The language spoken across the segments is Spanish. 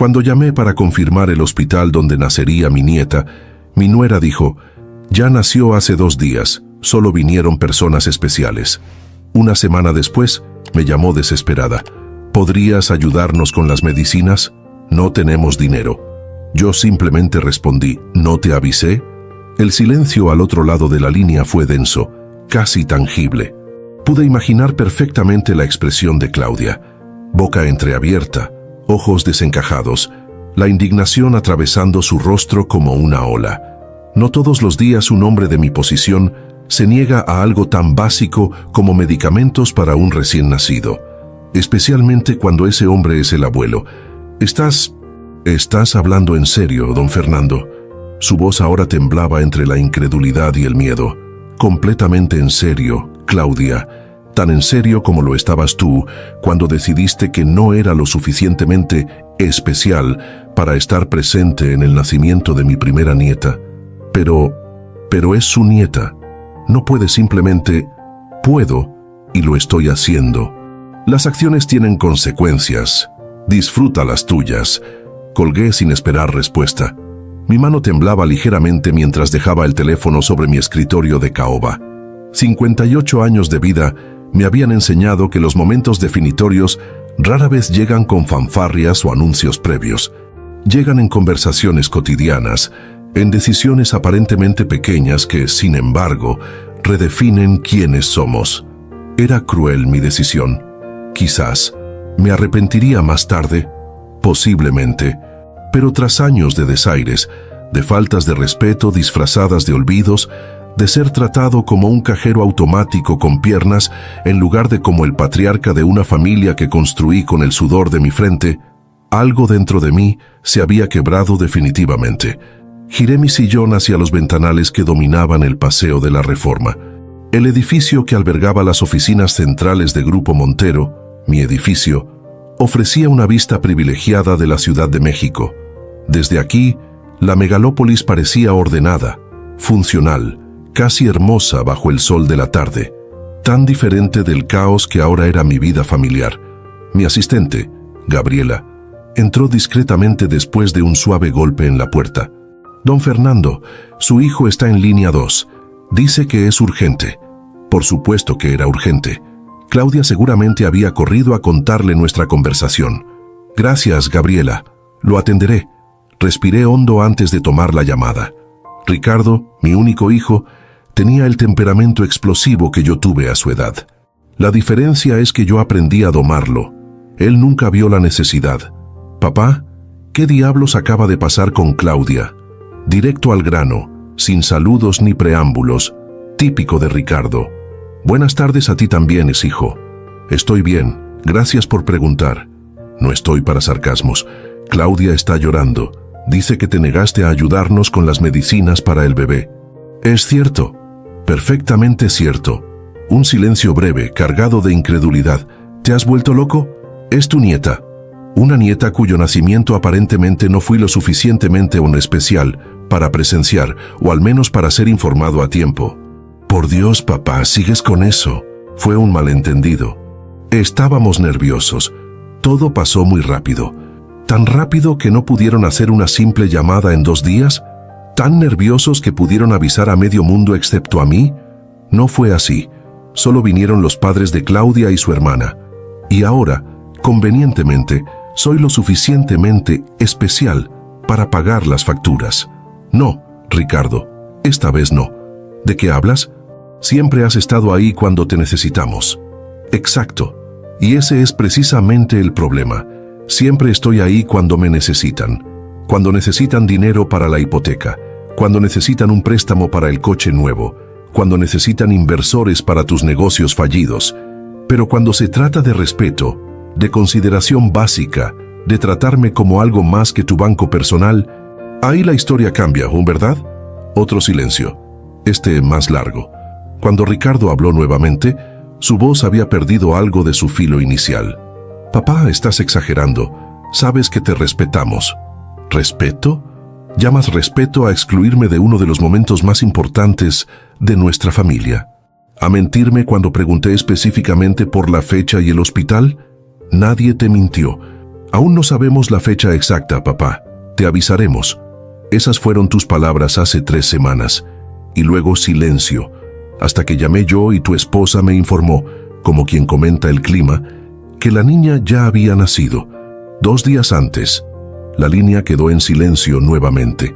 Cuando llamé para confirmar el hospital donde nacería mi nieta, mi nuera dijo: «Ya nació hace 2 días, solo vinieron personas especiales». Una semana después, me llamó desesperada: «¿Podrías ayudarnos con las medicinas? No tenemos dinero». Yo simplemente respondí: «¿No te avisé?». El silencio al otro lado de la línea fue denso, casi tangible. Pude imaginar perfectamente la expresión de Claudia: boca entreabierta, ojos desencajados, la indignación atravesando su rostro como una ola. No todos los días un hombre de mi posición se niega a algo tan básico como medicamentos para un recién nacido, especialmente cuando ese hombre es el abuelo. ¿Estás hablando en serio, don Fernando?» Su voz ahora temblaba entre la incredulidad y el miedo. «Completamente en serio, Claudia, tan en serio como lo estabas tú cuando decidiste que no era lo suficientemente especial para estar presente en el nacimiento de mi primera nieta. Pero es su nieta. No puede simplemente...». «Puedo, y lo estoy haciendo. Las acciones tienen consecuencias. Disfruta las tuyas». Colgué sin esperar respuesta. Mi mano temblaba ligeramente mientras dejaba el teléfono sobre mi escritorio de caoba. 58 años de vida me habían enseñado que los momentos definitorios rara vez llegan con fanfarrias o anuncios previos. Llegan en conversaciones cotidianas, en decisiones aparentemente pequeñas que, sin embargo, redefinen quiénes somos. Era cruel mi decisión. Quizás me arrepentiría más tarde, posiblemente, pero tras años de desaires, de faltas de respeto disfrazadas de olvidos, de ser tratado como un cajero automático con piernas en lugar de como el patriarca de una familia que construí con el sudor de mi frente, algo dentro de mí se había quebrado definitivamente. Giré mi sillón hacia los ventanales que dominaban el Paseo de la Reforma. El edificio que albergaba las oficinas centrales de Grupo Montero, mi edificio, ofrecía una vista privilegiada de la Ciudad de México. Desde aquí, la megalópolis parecía ordenada, funcional, casi hermosa bajo el sol de la tarde, tan diferente del caos que ahora era mi vida familiar. Mi asistente, Gabriela, entró discretamente después de un suave golpe en la puerta. «Don Fernando, su hijo está en línea 2. Dice que es urgente». Por supuesto que era urgente. Claudia seguramente había corrido a contarle nuestra conversación. «Gracias, Gabriela. Lo atenderé». Respiré hondo antes de tomar la llamada. Ricardo, mi único hijo, tenía el temperamento explosivo que yo tuve a su edad. La diferencia es que yo aprendí a domarlo. Él nunca vio la necesidad. «Papá, ¿qué diablos acaba de pasar con Claudia?». Directo al grano, sin saludos ni preámbulos, típico de Ricardo. «Buenas tardes a ti también, hijo». «Estoy bien, gracias por preguntar». «No estoy para sarcasmos. Claudia está llorando. Dice que te negaste a ayudarnos con las medicinas para el bebé». «Es cierto, perfectamente cierto». Un silencio breve, cargado de incredulidad. «¿Te has vuelto loco? Es tu nieta». Una nieta cuyo nacimiento aparentemente no fui lo suficientemente especial para presenciar, o al menos para ser informado a tiempo. «Por Dios, papá, sigues con eso». Fue un malentendido. Estábamos nerviosos. Todo pasó muy rápido. Tan rápido que no pudieron hacer una simple llamada en 2 días. Tan nerviosos que pudieron avisar a medio mundo excepto a mí. No fue así. Solo vinieron los padres de Claudia y su hermana. Y ahora, convenientemente, soy lo suficientemente especial para pagar las facturas. «No, Ricardo, esta vez no». «¿De qué hablas? Siempre has estado ahí cuando te necesitamos». «Exacto. Y ese es precisamente el problema. Siempre estoy ahí cuando me necesitan. Cuando necesitan dinero para la hipoteca. Cuando necesitan un préstamo para el coche nuevo. Cuando necesitan inversores para tus negocios fallidos. Pero cuando se trata de respeto, de consideración básica, de tratarme como algo más que tu banco personal, ahí la historia cambia, ¿verdad?». Otro silencio, más largo. Cuando Ricardo habló nuevamente, su voz había perdido algo de su filo inicial. «Papá, estás exagerando. Sabes que te respetamos». ¿Respeto? ¿Llamas respeto a excluirme de uno de los momentos más importantes de nuestra familia? ¿A mentirme cuando pregunté específicamente por la fecha y el hospital? Nadie te mintió. Aún no sabemos la fecha exacta, papá. Te avisaremos. Esas fueron tus palabras hace 3 semanas. Y luego silencio, hasta que llamé yo y tu esposa me informó, como quien comenta el clima, que la niña ya había nacido. 2 días antes. La línea quedó en silencio nuevamente.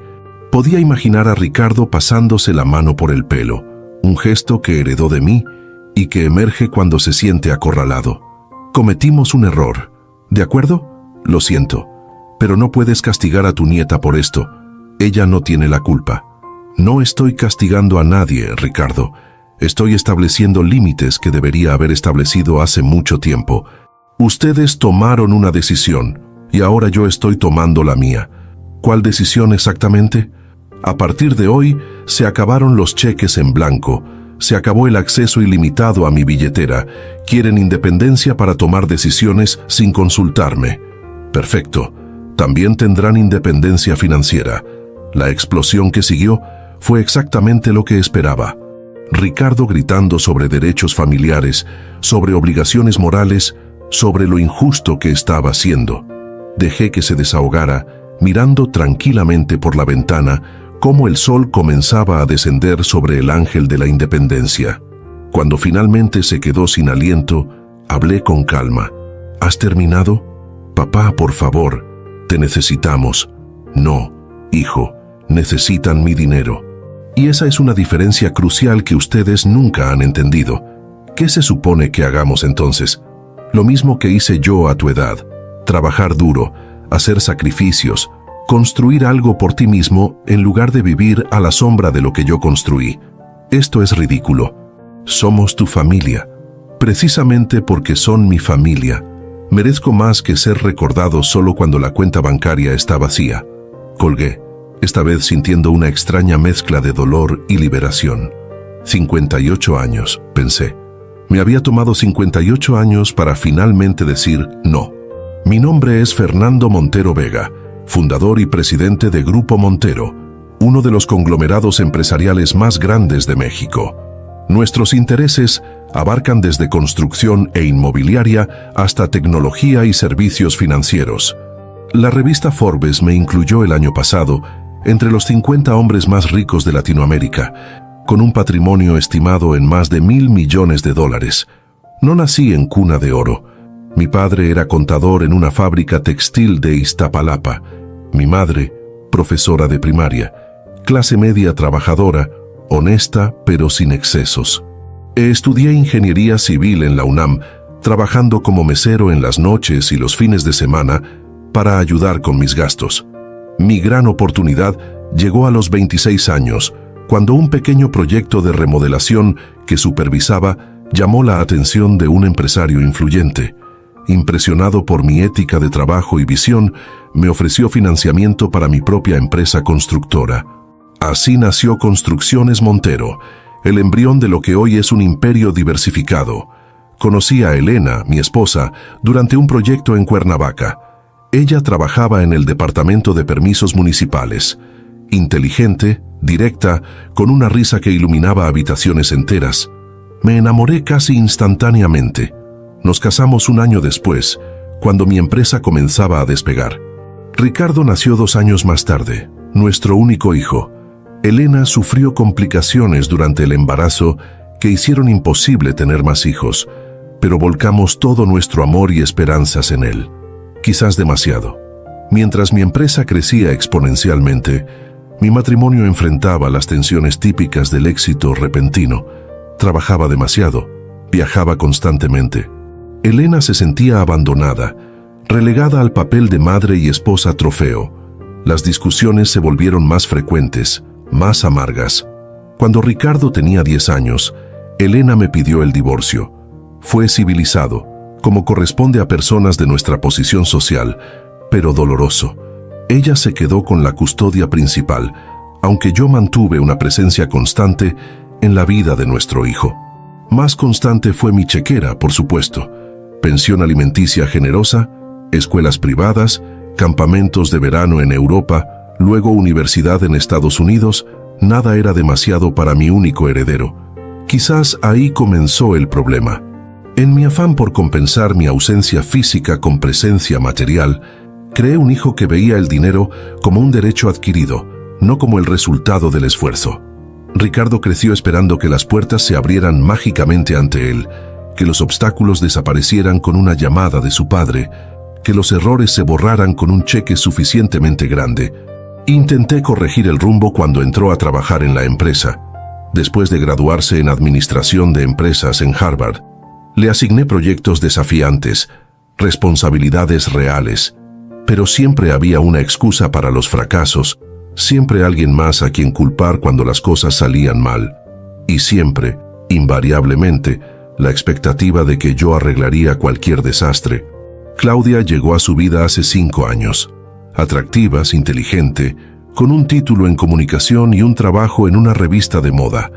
Podía imaginar a Ricardo pasándose la mano por el pelo, un gesto que heredó de mí y que emerge cuando se siente acorralado. Cometimos un error, ¿de acuerdo? Lo siento, pero no puedes castigar a tu nieta por esto. Ella no tiene la culpa. No estoy castigando a nadie, Ricardo. Estoy estableciendo límites que debería haber establecido hace mucho tiempo. Ustedes tomaron una decisión y ahora yo estoy tomando la mía. ¿Cuál decisión exactamente? A partir de hoy, se acabaron los cheques en blanco. Se acabó el acceso ilimitado a mi billetera. Quieren independencia para tomar decisiones sin consultarme. Perfecto. También tendrán independencia financiera. La explosión que siguió fue exactamente lo que esperaba. Ricardo gritando sobre derechos familiares, sobre obligaciones morales, sobre lo injusto que estaba haciendo. Dejé que se desahogara, mirando tranquilamente por la ventana cómo el sol comenzaba a descender sobre el ángel de la independencia. Cuando finalmente se quedó sin aliento, hablé con calma. ¿Has terminado? Papá, por favor, te necesitamos. No, hijo, necesitan mi dinero. Y esa es una diferencia crucial que ustedes nunca han entendido. ¿Qué se supone que hagamos entonces? Lo mismo que hice yo a tu edad. Trabajar duro, hacer sacrificios, construir algo por ti mismo en lugar de vivir a la sombra de lo que yo construí. Esto es ridículo. Somos tu familia. Precisamente porque son mi familia, merezco más que ser recordado solo cuando la cuenta bancaria está vacía. Colgué, esta vez sintiendo una extraña mezcla de dolor y liberación. 58 años, pensé. Me había tomado 58 años para finalmente decir no. Mi nombre es Fernando Montero Vega, fundador y presidente de Grupo Montero, uno de los conglomerados empresariales más grandes de México. Nuestros intereses abarcan desde construcción e inmobiliaria hasta tecnología y servicios financieros. La revista Forbes me incluyó el año pasado entre los 50 hombres más ricos de Latinoamérica, con un patrimonio estimado en más de $1.000 millones. No nací en cuna de oro. Mi padre era contador en una fábrica textil de Iztapalapa. Mi madre, profesora de primaria. Clase media trabajadora, honesta pero sin excesos. Estudié ingeniería civil en la UNAM, trabajando como mesero en las noches y los fines de semana para ayudar con mis gastos. Mi gran oportunidad llegó a los 26 años, cuando un pequeño proyecto de remodelación que supervisaba llamó la atención de un empresario influyente. Impresionado por mi ética de trabajo y visión, me ofreció financiamiento para mi propia empresa constructora. Así nació Construcciones Montero, el embrión de lo que hoy es un imperio diversificado. Conocí a Elena, mi esposa, durante un proyecto en Cuernavaca. Ella trabajaba en el departamento de permisos municipales. Inteligente, directa, con una risa que iluminaba habitaciones enteras. Me enamoré casi instantáneamente. Nos casamos un año después, cuando mi empresa comenzaba a despegar. Ricardo nació 2 años más tarde, nuestro único hijo. Elena sufrió complicaciones durante el embarazo que hicieron imposible tener más hijos, pero volcamos todo nuestro amor y esperanzas en él. Quizás demasiado. Mientras mi empresa crecía exponencialmente, mi matrimonio enfrentaba las tensiones típicas del éxito repentino. Trabajaba demasiado, viajaba constantemente. Elena se sentía abandonada, relegada al papel de madre y esposa trofeo. Las discusiones se volvieron más frecuentes, más amargas. Cuando Ricardo tenía 10 años, Elena me pidió el divorcio. Fue civilizado, como corresponde a personas de nuestra posición social, pero doloroso. Ella se quedó con la custodia principal, aunque yo mantuve una presencia constante en la vida de nuestro hijo. Más constante fue mi chequera, por supuesto. Pensión alimenticia generosa, escuelas privadas, campamentos de verano en Europa, luego universidad en Estados Unidos. Nada era demasiado para mi único heredero. Quizás ahí comenzó el problema. En mi afán por compensar mi ausencia física con presencia material, creé un hijo que veía el dinero como un derecho adquirido, no como el resultado del esfuerzo. Ricardo creció esperando que las puertas se abrieran mágicamente ante él, que los obstáculos desaparecieran con una llamada de su padre, que los errores se borraran con un cheque suficientemente grande. Intenté corregir el rumbo cuando entró a trabajar en la empresa. Después de graduarse en Administración de Empresas en Harvard, le asigné proyectos desafiantes, responsabilidades reales, pero siempre había una excusa para los fracasos, siempre alguien más a quien culpar cuando las cosas salían mal, y siempre, invariablemente, la expectativa de que yo arreglaría cualquier desastre. Claudia llegó a su vida hace 5 años, atractiva, inteligente, con un título en comunicación y un trabajo en una revista de moda.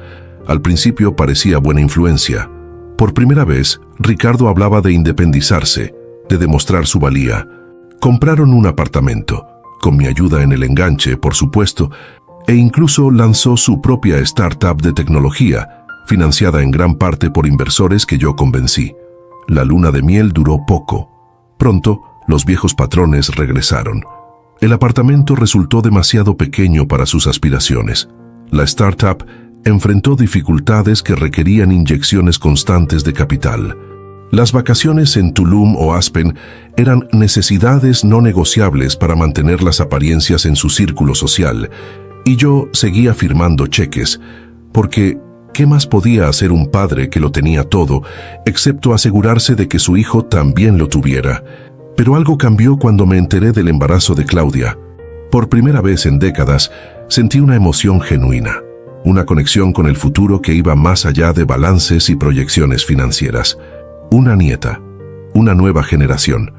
Al principio parecía buena influencia. Por primera vez, Ricardo hablaba de independizarse, de demostrar su valía. Compraron un apartamento, con mi ayuda en el enganche, por supuesto, e incluso lanzó su propia startup de tecnología, financiada en gran parte por inversores que yo convencí. La luna de miel duró poco. Pronto, los viejos patrones regresaron. El apartamento resultó demasiado pequeño para sus aspiraciones. La startup enfrentó dificultades que requerían inyecciones constantes de capital. Las vacaciones en Tulum o Aspen eran necesidades no negociables para mantener las apariencias en su círculo social, y yo seguía firmando cheques, porque ¿qué más podía hacer un padre que lo tenía todo, excepto asegurarse de que su hijo también lo tuviera? Pero algo cambió cuando me enteré del embarazo de Claudia. Por primera vez en décadas, sentí una emoción genuina, una conexión con el futuro que iba más allá de balances y proyecciones financieras. Una nieta, una nueva generación,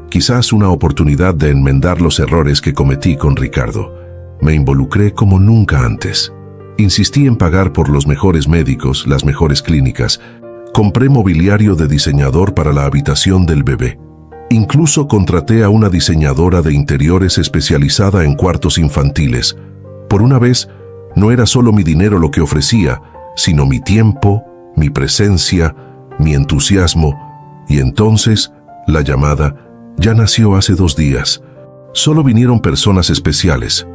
quizás una oportunidad de enmendar los errores que cometí con Ricardo. Me involucré como nunca antes. Insistí en pagar por los mejores médicos, las mejores clínicas. Compré mobiliario de diseñador para la habitación del bebé. Incluso contraté a una diseñadora de interiores especializada en cuartos infantiles. Por una vez, no era solo mi dinero lo que ofrecía, sino mi tiempo, mi presencia, mi entusiasmo. Y entonces, la llamada ya nació hace 2 días. Solo vinieron personas especiales.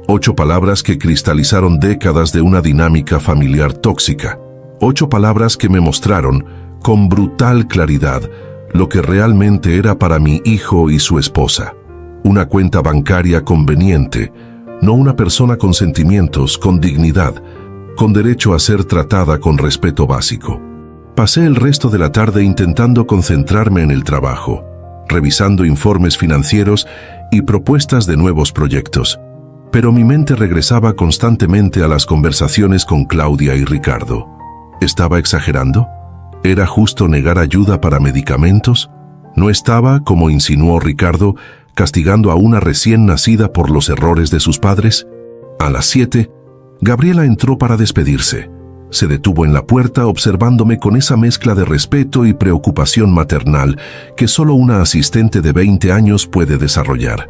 8 palabras que cristalizaron décadas de una dinámica familiar tóxica. 8 palabras que me mostraron, con brutal claridad, lo que realmente era para mi hijo y su esposa. Una cuenta bancaria conveniente, no una persona con sentimientos, con dignidad, con derecho a ser tratada con respeto básico. Pasé el resto de la tarde intentando concentrarme en el trabajo, revisando informes financieros y propuestas de nuevos proyectos. Pero mi mente regresaba constantemente a las conversaciones con Claudia y Ricardo. ¿Estaba exagerando? ¿Era justo negar ayuda para medicamentos? ¿No estaba, como insinuó Ricardo, castigando a una recién nacida por los errores de sus padres? A las 7, Gabriela entró para despedirse. Se detuvo en la puerta observándome con esa mezcla de respeto y preocupación maternal que solo una asistente de 20 años puede desarrollar.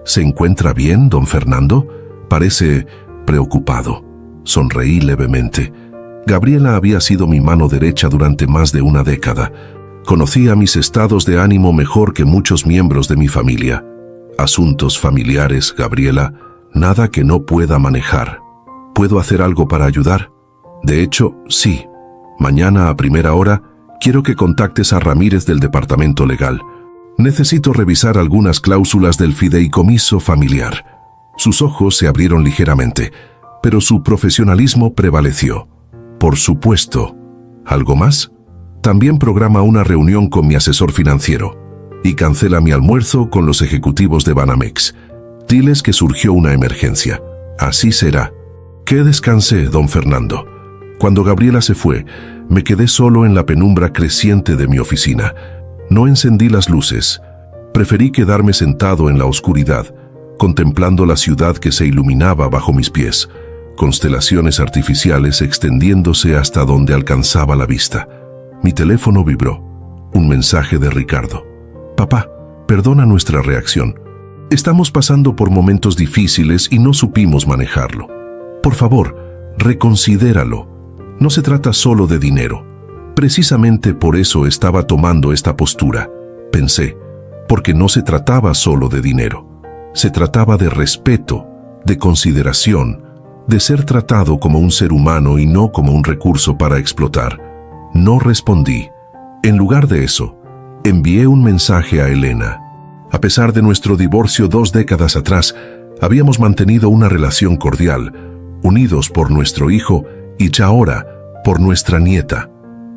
¿Se encuentra bien, don Fernando? Parece preocupado. Sonreí levemente. Gabriela había sido mi mano derecha durante más de una década. Conocía mis estados de ánimo mejor que muchos miembros de mi familia. Asuntos familiares, Gabriela, nada que no pueda manejar. ¿Puedo hacer algo para ayudar? De hecho, sí. Mañana a primera hora, quiero que contactes a Ramírez del departamento legal. Necesito revisar algunas cláusulas del fideicomiso familiar. Sus ojos se abrieron ligeramente, pero su profesionalismo prevaleció. Por supuesto. ¿Algo más? También programa una reunión con mi asesor financiero y cancela mi almuerzo con los ejecutivos de Banamex. Diles que surgió una emergencia. Así será. Que descanse, don Fernando. Cuando Gabriela se fue, me quedé solo en la penumbra creciente de mi oficina. No encendí las luces. Preferí quedarme sentado en la oscuridad, contemplando la ciudad que se iluminaba bajo mis pies, constelaciones artificiales extendiéndose hasta donde alcanzaba la vista. Mi teléfono vibró. Un mensaje de Ricardo. Papá, perdona nuestra reacción. Estamos pasando por momentos difíciles y no supimos manejarlo. Por favor, reconsidéralo. No se trata solo de dinero. Precisamente por eso estaba tomando esta postura, pensé, porque no se trataba solo de dinero. Se trataba de respeto, de consideración, de ser tratado como un ser humano y no como un recurso para explotar. No respondí. En lugar de eso, envié un mensaje a Elena. A pesar de nuestro divorcio 2 décadas atrás, habíamos mantenido una relación cordial, unidos por nuestro hijo y ya ahora por nuestra nieta.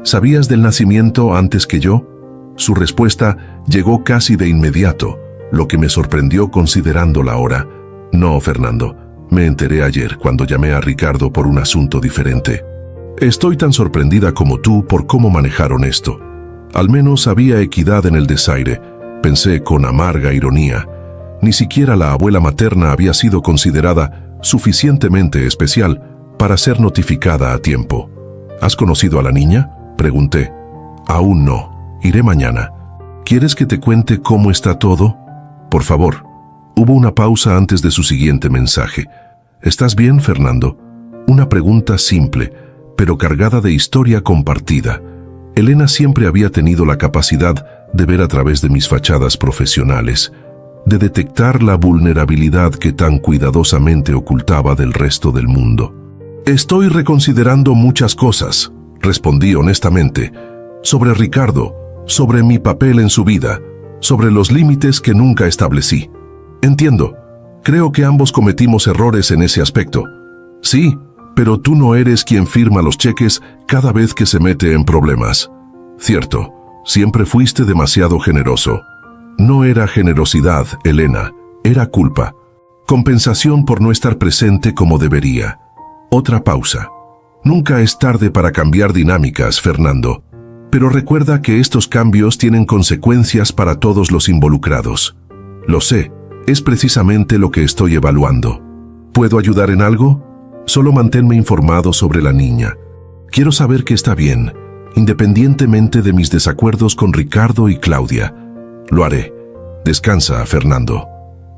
¿Sabías del nacimiento antes que yo? Su respuesta llegó casi de inmediato, lo que me sorprendió considerando la hora. No, Fernando, me enteré ayer cuando llamé a Ricardo por un asunto diferente. Estoy tan sorprendida como tú por cómo manejaron esto. Al menos había equidad en el desaire, pensé con amarga ironía. Ni siquiera la abuela materna había sido considerada suficientemente especial para ser notificada a tiempo. ¿Has conocido a la niña?, pregunté. Aún no. Iré mañana. ¿Quieres que te cuente cómo está todo? Por favor. Hubo una pausa antes de su siguiente mensaje. ¿Estás bien, Fernando? Una pregunta simple, pero cargada de historia compartida. Elena siempre había tenido la capacidad de ver a través de mis fachadas profesionales, de detectar la vulnerabilidad que tan cuidadosamente ocultaba del resto del mundo. Estoy reconsiderando muchas cosas, respondí honestamente, sobre Ricardo, sobre mi papel en su vida, sobre los límites que nunca establecí. Entiendo, creo que ambos cometimos errores en ese aspecto. Sí, pero tú no eres quien firma los cheques cada vez que se mete en problemas. Cierto, siempre fuiste demasiado generoso. No era generosidad, Elena, era culpa. Compensación por no estar presente como debería. Otra pausa. Nunca es tarde para cambiar dinámicas, Fernando. Pero recuerda que estos cambios tienen consecuencias para todos los involucrados. Lo sé, es precisamente lo que estoy evaluando. ¿Puedo ayudar en algo? Solo manténme informado sobre la niña. Quiero saber que está bien, independientemente de mis desacuerdos con Ricardo y Claudia. Lo haré. Descansa, Fernando.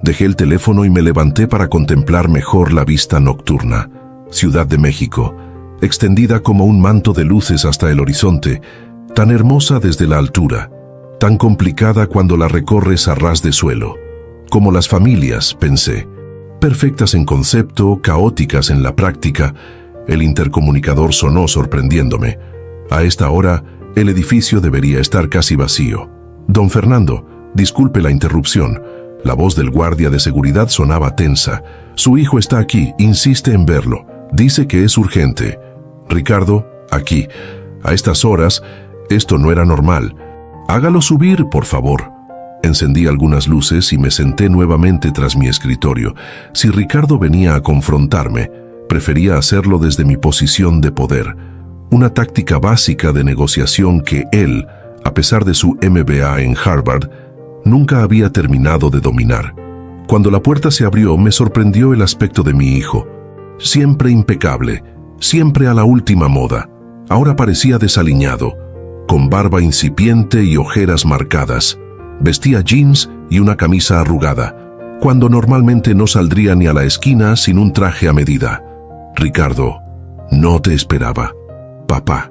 Dejé el teléfono y me levanté para contemplar mejor la vista nocturna. Ciudad de México, extendida como un manto de luces hasta el horizonte, tan hermosa desde la altura, tan complicada cuando la recorres a ras de suelo. Como las familias, pensé, perfectas en concepto, caóticas en la práctica. El intercomunicador sonó sorprendiéndome. A esta hora, el edificio debería estar casi vacío. Don Fernando, disculpe la interrupción. La voz del guardia de seguridad sonaba tensa. Su hijo está aquí, insiste en verlo. Dice que es urgente. Ricardo, aquí. A estas horas, esto no era normal. Hágalo subir, por favor. Encendí algunas luces y me senté nuevamente tras mi escritorio. Si Ricardo venía a confrontarme, prefería hacerlo desde mi posición de poder. Una táctica básica de negociación que él, a pesar de su MBA en Harvard, nunca había terminado de dominar. Cuando la puerta se abrió, me sorprendió el aspecto de mi hijo. Siempre impecable, siempre a la última moda. Ahora parecía desaliñado, con barba incipiente y ojeras marcadas. Vestía jeans y una camisa arrugada, cuando normalmente no saldría ni a la esquina sin un traje a medida. Ricardo, no te esperaba. Papá.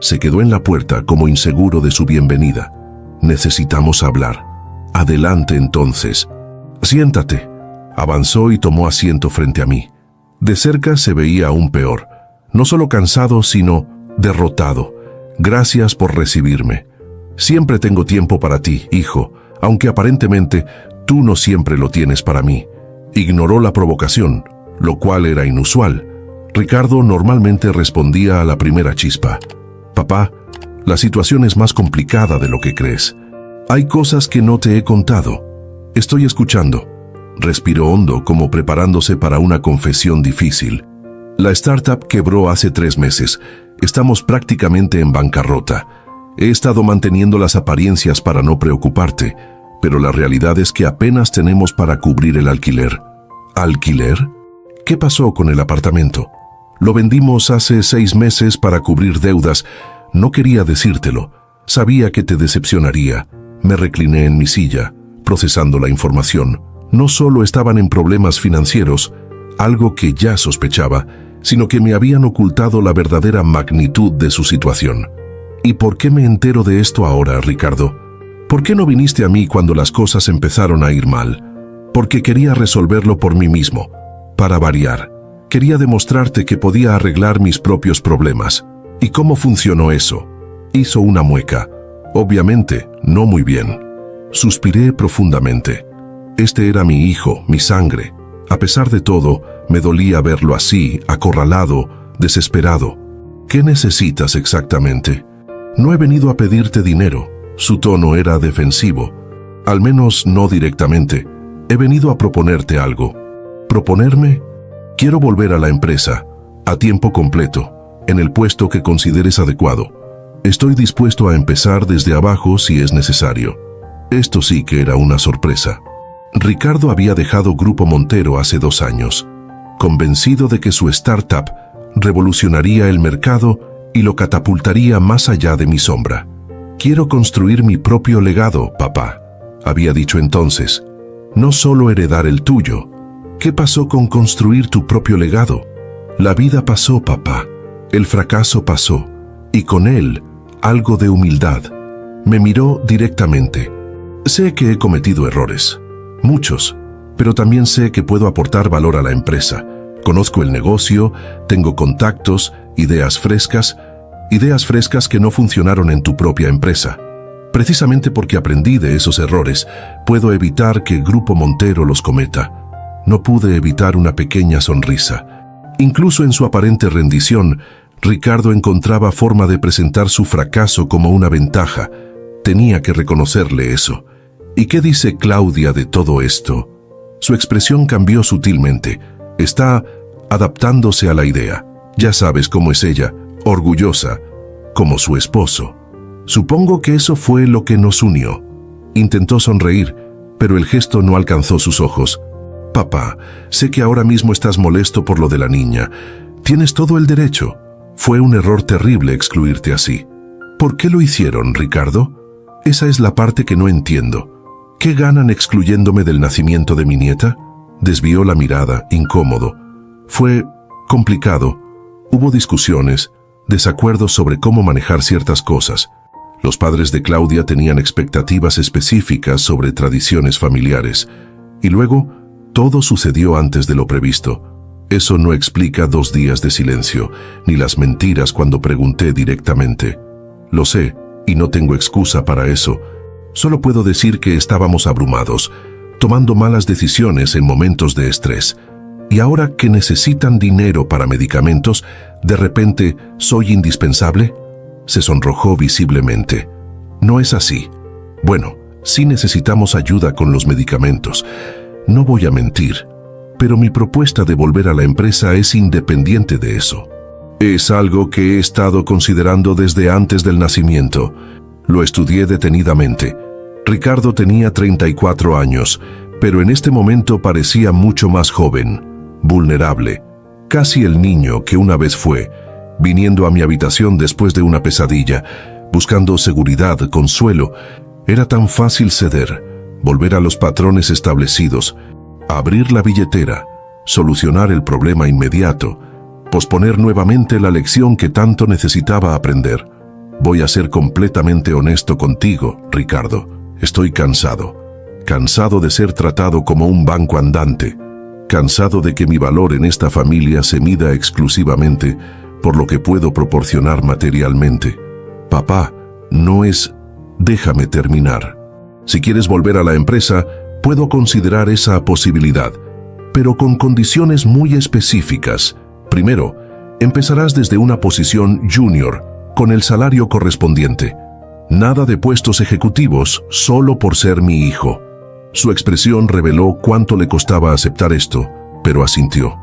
Se quedó en la puerta como inseguro de su bienvenida. Necesitamos hablar. Adelante entonces. Siéntate. Avanzó y tomó asiento frente a mí. De cerca se veía aún peor. No solo cansado, sino derrotado. Gracias por recibirme. Siempre tengo tiempo para ti, hijo, aunque aparentemente tú no siempre lo tienes para mí. Ignoró la provocación, lo cual era inusual. Ricardo normalmente respondía a la primera chispa. Papá, la situación es más complicada de lo que crees. Hay cosas que no te he contado. Estoy escuchando. Respiró hondo como preparándose para una confesión difícil. La startup quebró hace 3 meses. Estamos prácticamente en bancarrota. He estado manteniendo las apariencias para no preocuparte, pero la realidad es que apenas tenemos para cubrir el alquiler. ¿Alquiler? ¿Qué pasó con el apartamento? Lo vendimos hace 6 meses para cubrir deudas. No quería decírtelo. Sabía que te decepcionaría. Me recliné en mi silla, procesando la información. No solo estaban en problemas financieros, algo que ya sospechaba, sino que me habían ocultado la verdadera magnitud de su situación. ¿Y por qué me entero de esto ahora, Ricardo? ¿Por qué no viniste a mí cuando las cosas empezaron a ir mal? Porque quería resolverlo por mí mismo, para variar. Quería demostrarte que podía arreglar mis propios problemas. ¿Y cómo funcionó eso? Hizo una mueca. Obviamente, no muy bien. Suspiré profundamente. Este era mi hijo, mi sangre. A pesar de todo, me dolía verlo así, acorralado, desesperado. ¿Qué necesitas exactamente? No he venido a pedirte dinero. Su tono era defensivo. Al menos no directamente. He venido a proponerte algo. ¿Proponerme? Quiero volver a la empresa, a tiempo completo, en el puesto que consideres adecuado. Estoy dispuesto a empezar desde abajo si es necesario. Esto sí que era una sorpresa. Ricardo había dejado Grupo Montero hace 2 años, convencido de que su startup revolucionaría el mercado y lo catapultaría más allá de mi sombra. Quiero construir mi propio legado, papá, había dicho entonces. No solo heredar el tuyo. ¿Qué pasó con construir tu propio legado? La vida pasó, papá. El fracaso pasó. Y con él, algo de humildad. Me miró directamente. Sé que he cometido errores. Muchos. Pero también sé que puedo aportar valor a la empresa. Conozco el negocio, tengo contactos, ideas frescas que no funcionaron en tu propia empresa. Precisamente porque aprendí de esos errores, puedo evitar que Grupo Montero los cometa. No pude evitar una pequeña sonrisa. Incluso en su aparente rendición, Ricardo encontraba forma de presentar su fracaso como una ventaja. Tenía que reconocerle eso. ¿Y qué dice Claudia de todo esto? Su expresión cambió sutilmente. Está adaptándose a la idea. Ya sabes cómo es ella, orgullosa, como su esposo. Supongo que eso fue lo que nos unió. Intentó sonreír, pero el gesto no alcanzó sus ojos. Papá, sé que ahora mismo estás molesto por lo de la niña. Tienes todo el derecho. Fue un error terrible excluirte así. ¿Por qué lo hicieron, Ricardo? Esa es la parte que no entiendo. ¿Qué ganan excluyéndome del nacimiento de mi nieta? Desvió la mirada, incómodo. Fue complicado. Hubo discusiones, desacuerdos sobre cómo manejar ciertas cosas. Los padres de Claudia tenían expectativas específicas sobre tradiciones familiares. Y luego, todo sucedió antes de lo previsto. Eso no explica 2 días de silencio, ni las mentiras cuando pregunté directamente. Lo sé, y no tengo excusa para eso. Solo puedo decir que estábamos abrumados, tomando malas decisiones en momentos de estrés. Y ahora que necesitan dinero para medicamentos, ¿de repente soy indispensable? Se sonrojó visiblemente. No es así. Bueno, sí necesitamos ayuda con los medicamentos. No voy a mentir, pero mi propuesta de volver a la empresa es independiente de eso. Es algo que he estado considerando desde antes del nacimiento. Lo estudié detenidamente. Ricardo tenía 34 años, pero en este momento parecía mucho más joven, vulnerable, casi el niño que una vez fue, viniendo a mi habitación después de una pesadilla, buscando seguridad, consuelo. Era tan fácil ceder, volver a los patrones establecidos, abrir la billetera, solucionar el problema inmediato, posponer nuevamente la lección que tanto necesitaba aprender. Voy a ser completamente honesto contigo, Ricardo. Estoy cansado. Cansado de ser tratado como un banco andante. Cansado de que mi valor en esta familia se mida exclusivamente por lo que puedo proporcionar materialmente. Papá, no es... Déjame terminar. Si quieres volver a la empresa, puedo considerar esa posibilidad, pero con condiciones muy específicas. Primero, empezarás desde una posición junior, con el salario correspondiente. Nada de puestos ejecutivos solo por ser mi hijo. Su expresión reveló cuánto le costaba aceptar esto, pero asintió.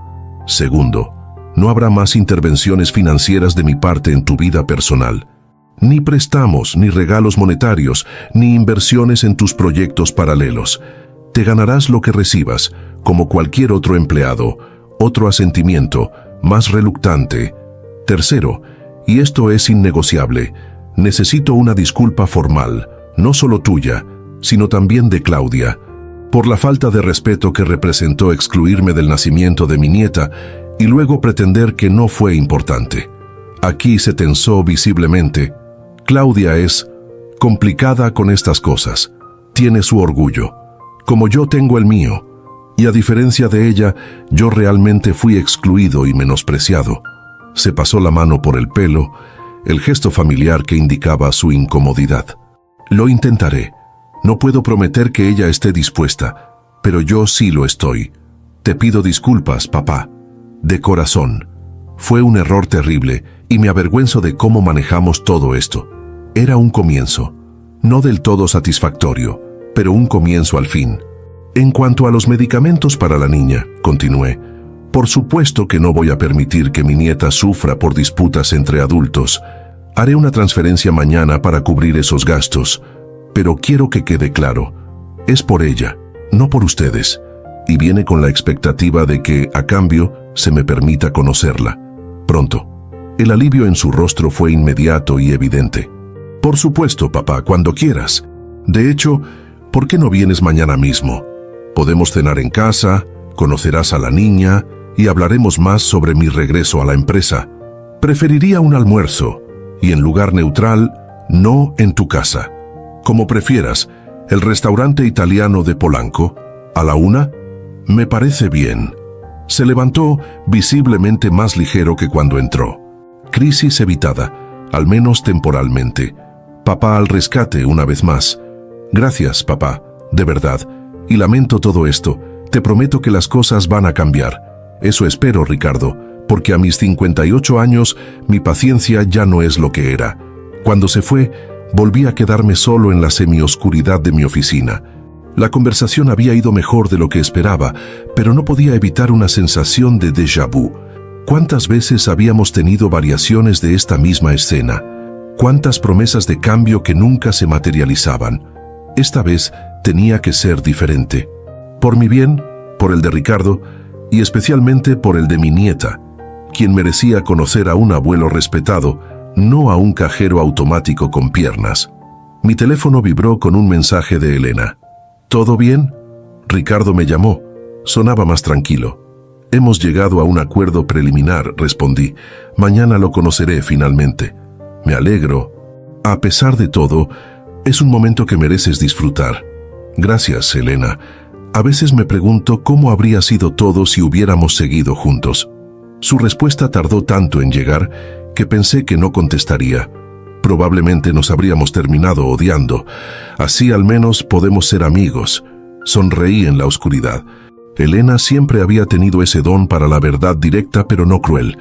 Segundo, no habrá más intervenciones financieras de mi parte en tu vida personal. Ni préstamos, ni regalos monetarios, ni inversiones en tus proyectos paralelos. Te ganarás lo que recibas, como cualquier otro empleado, otro asentimiento, más reluctante. Tercero, y esto es innegociable, necesito una disculpa formal, no solo tuya, sino también de Claudia, por la falta de respeto que representó excluirme del nacimiento de mi nieta y luego pretender que no fue importante. Aquí se tensó visiblemente. Claudia es complicada con estas cosas. Tiene su orgullo, como yo tengo el mío. Y a diferencia de ella, yo realmente fui excluido y menospreciado. Se pasó la mano por el pelo, el gesto familiar que indicaba su incomodidad. Lo intentaré. No puedo prometer que ella esté dispuesta, pero yo sí lo estoy. Te pido disculpas, papá. De corazón. Fue un error terrible y me avergüenzo de cómo manejamos todo esto. Era un comienzo. No del todo satisfactorio, pero un comienzo al fin. En cuanto a los medicamentos para la niña, continué, por supuesto que no voy a permitir que mi nieta sufra por disputas entre adultos. Haré una transferencia mañana para cubrir esos gastos, pero quiero que quede claro, es por ella, no por ustedes, y viene con la expectativa de que, a cambio, se me permita conocerla. Pronto. El alivio en su rostro fue inmediato y evidente. Por supuesto, papá, cuando quieras. De hecho, ¿por qué no vienes mañana mismo? Podemos cenar en casa, conocerás a la niña y hablaremos más sobre mi regreso a la empresa. Preferiría un almuerzo, y en lugar neutral, no en tu casa. Como prefieras, el restaurante italiano de Polanco, ¿a la 1? Me parece bien. Se levantó visiblemente más ligero que cuando entró. Crisis evitada, al menos temporalmente. Papá al rescate una vez más. Gracias, papá, de verdad. Y lamento todo esto. Te prometo que las cosas van a cambiar. Eso espero, Ricardo, porque a mis 58 años mi paciencia ya no es lo que era. Cuando se fue, volví a quedarme solo en la semioscuridad de mi oficina. La conversación había ido mejor de lo que esperaba, pero no podía evitar una sensación de déjà vu. ¿Cuántas veces habíamos tenido variaciones de esta misma escena? ¿Cuántas promesas de cambio que nunca se materializaban? Esta vez tenía que ser diferente. Por mi bien, por el de Ricardo, y especialmente por el de mi nieta, quien merecía conocer a un abuelo respetado, no a un cajero automático con piernas. Mi teléfono vibró con un mensaje de Elena. ¿Todo bien? Ricardo me llamó. Sonaba más tranquilo. Hemos llegado a un acuerdo preliminar, respondí. Mañana lo conoceré finalmente. Me alegro. A pesar de todo, es un momento que mereces disfrutar. Gracias, Elena. A veces me pregunto cómo habría sido todo si hubiéramos seguido juntos. Su respuesta tardó tanto en llegar que pensé que no contestaría. Probablemente nos habríamos terminado odiando. Así al menos podemos ser amigos. Sonreí en la oscuridad. Elena siempre había tenido ese don para la verdad directa pero no cruel.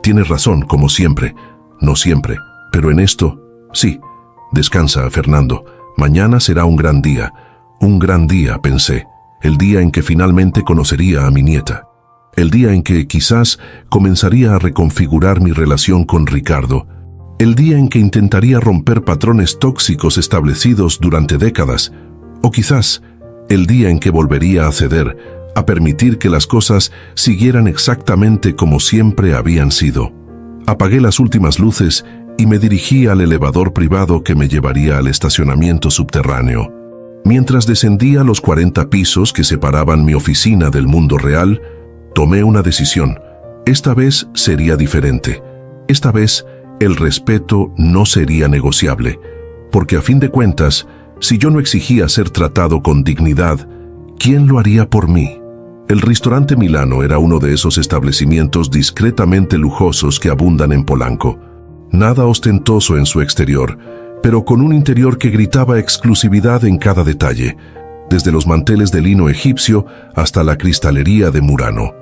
Tienes razón, como siempre. No siempre, pero en esto, sí. Descansa, Fernando. Mañana será un gran día. Un gran día, pensé. El día en que finalmente conocería a mi nieta. El día en que quizás comenzaría a reconfigurar mi relación con Ricardo. El día en que intentaría romper patrones tóxicos establecidos durante décadas. O quizás el día en que volvería a ceder, a permitir que las cosas siguieran exactamente como siempre habían sido. Apagué las últimas luces y me dirigí al elevador privado que me llevaría al estacionamiento subterráneo. Mientras descendía los 40 pisos que separaban mi oficina del mundo real, tomé una decisión. Esta vez sería diferente. Esta vez el respeto no sería negociable, porque a fin de cuentas, si yo no exigía ser tratado con dignidad, ¿quién lo haría por mí? El restaurante Milano era uno de esos establecimientos discretamente lujosos que abundan en Polanco. Nada ostentoso en su exterior, pero con un interior que gritaba exclusividad en cada detalle, desde los manteles de lino egipcio hasta la cristalería de Murano.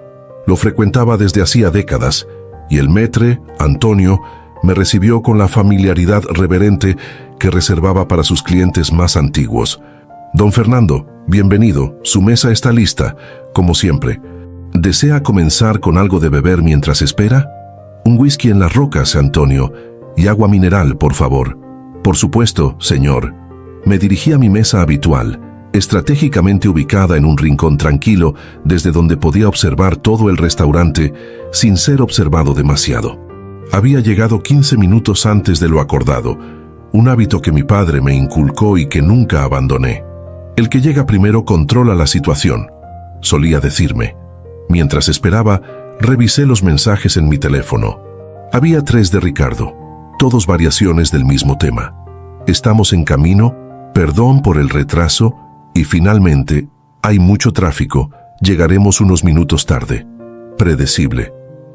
Lo frecuentaba desde hacía décadas, y el maître, Antonio, me recibió con la familiaridad reverente que reservaba para sus clientes más antiguos. Don Fernando, bienvenido, su mesa está lista, como siempre. ¿Desea comenzar con algo de beber mientras espera? Un whisky en las rocas, Antonio, y agua mineral, por favor. Por supuesto, señor. Me dirigí a mi mesa habitual, estratégicamente ubicada en un rincón tranquilo, desde donde podía observar todo el restaurante sin ser observado demasiado. Había llegado 15 minutos antes de lo acordado, un hábito que mi padre me inculcó y que nunca abandoné. El que llega primero controla la situación, solía decirme. Mientras esperaba, revisé los mensajes en mi teléfono. Había 3 de Ricardo. todos variaciones del mismo tema. Estamos en camino, perdón por el retraso y finalmente, hay mucho tráfico, llegaremos unos minutos tarde. Predecible.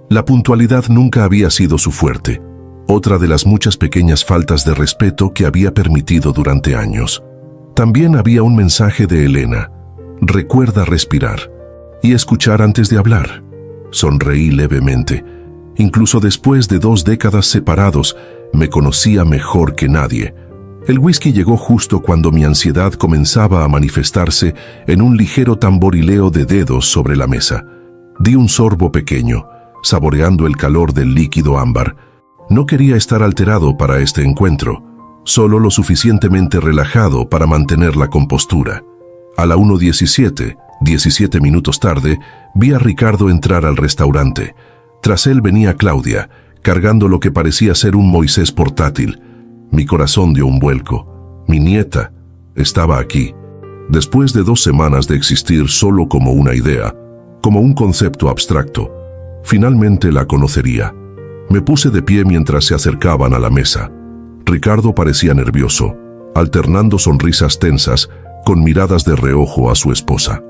La puntualidad nunca había sido su fuerte, otra de las muchas pequeñas faltas de respeto que había permitido durante años. También había un mensaje de Elena. Recuerda respirar y escuchar antes de hablar. Sonreí levemente. Incluso después de 2 décadas separados, me conocía mejor que nadie. El whisky llegó justo cuando mi ansiedad comenzaba a manifestarse en un ligero tamborileo de dedos sobre la mesa. Di un sorbo pequeño, saboreando el calor del líquido ámbar. No quería estar alterado para este encuentro, solo lo suficientemente relajado para mantener la compostura. A la 1:17, 17 minutos tarde, vi a Ricardo entrar al restaurante. Tras él venía Claudia, cargando lo que parecía ser un Moisés portátil. Mi corazón dio un vuelco. Mi nieta estaba aquí. Después de 2 semanas de existir solo como una idea, como un concepto abstracto, finalmente la conocería. Me puse de pie mientras se acercaban a la mesa. Ricardo parecía nervioso, alternando sonrisas tensas con miradas de reojo a su esposa.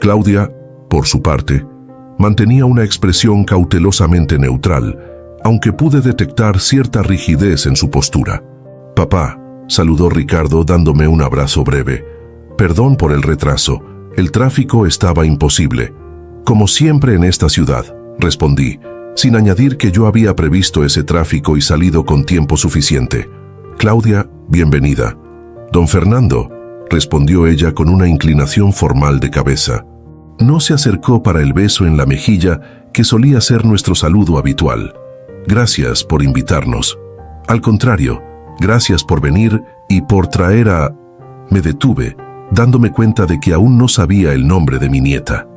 Claudia, por su parte, mantenía una expresión cautelosamente neutral, aunque pude detectar cierta rigidez en su postura. «Papá», saludó Ricardo dándome un abrazo breve. «Perdón por el retraso, el tráfico estaba imposible». «Como siempre en esta ciudad», respondí, sin añadir que yo había previsto ese tráfico y salido con tiempo suficiente. «Claudia, bienvenida». «Don Fernando», respondió ella con una inclinación formal de cabeza. No se acercó para el beso en la mejilla que solía ser nuestro saludo habitual. «Gracias por invitarnos». «Al contrario, gracias por venir y por traer a...». Me detuve, dándome cuenta de que aún no sabía el nombre de mi nieta.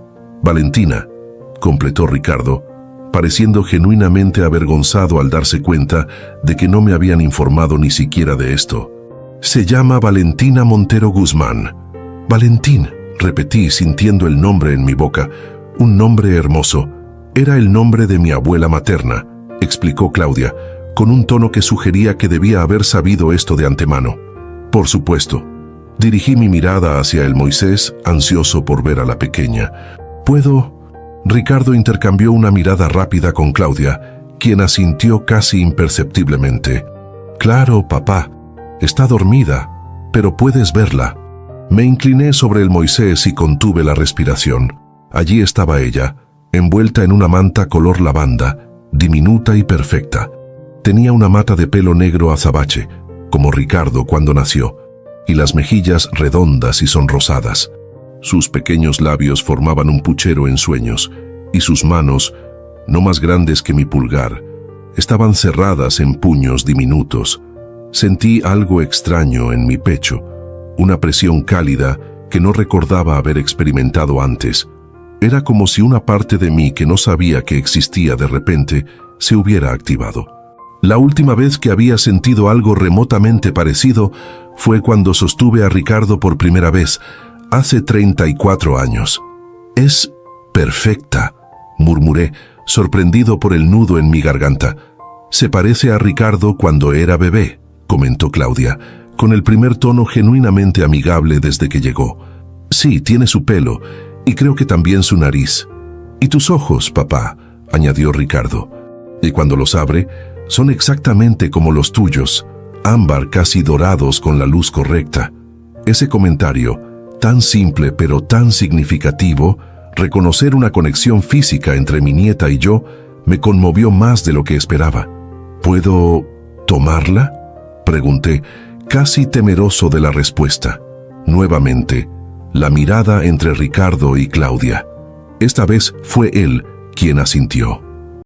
«Valentina», completó Ricardo, pareciendo genuinamente avergonzado al darse cuenta de que no me habían informado ni siquiera de esto. «Se llama Valentina Montero Guzmán». «Valentín», repetí sintiendo el nombre en mi boca. «Un nombre hermoso. Era el nombre de mi abuela materna», explicó Claudia, con un tono que sugería que debía haber sabido esto de antemano. «Por supuesto». Dirigí mi mirada hacia el Moisés, ansioso por ver a la pequeña. «¿Puedo...?» Ricardo intercambió una mirada rápida con Claudia, quien asintió casi imperceptiblemente. «Claro, papá. Está dormida, pero puedes verla». Me incliné sobre el Moisés y contuve la respiración. Allí estaba ella, envuelta en una manta color lavanda, diminuta y perfecta. Tenía una mata de pelo negro azabache, como Ricardo cuando nació, y las mejillas redondas y sonrosadas. Sus pequeños labios formaban un puchero en sueños, y sus manos, no más grandes que mi pulgar, estaban cerradas en puños diminutos. Sentí algo extraño en mi pecho, una presión cálida que no recordaba haber experimentado antes. Era como si una parte de mí que no sabía que existía de repente se hubiera activado. La última vez que había sentido algo remotamente parecido fue cuando sostuve a Ricardo por primera vez, hace 34 años. «Es perfecta», murmuré, sorprendido por el nudo en mi garganta. «Se parece a Ricardo cuando era bebé», comentó Claudia, con el primer tono genuinamente amigable desde que llegó. «Sí, tiene su pelo, y creo que también su nariz. Y tus ojos, papá», añadió Ricardo. «Y cuando los abre, son exactamente como los tuyos, ámbar casi dorados con la luz correcta». Ese comentario, tan simple pero tan significativo, reconocer una conexión física entre mi nieta y yo, me conmovió más de lo que esperaba. «¿Puedo tomarla?», pregunté, casi temeroso de la respuesta. Nuevamente, la mirada entre Ricardo y Claudia. Esta vez fue él quien asintió.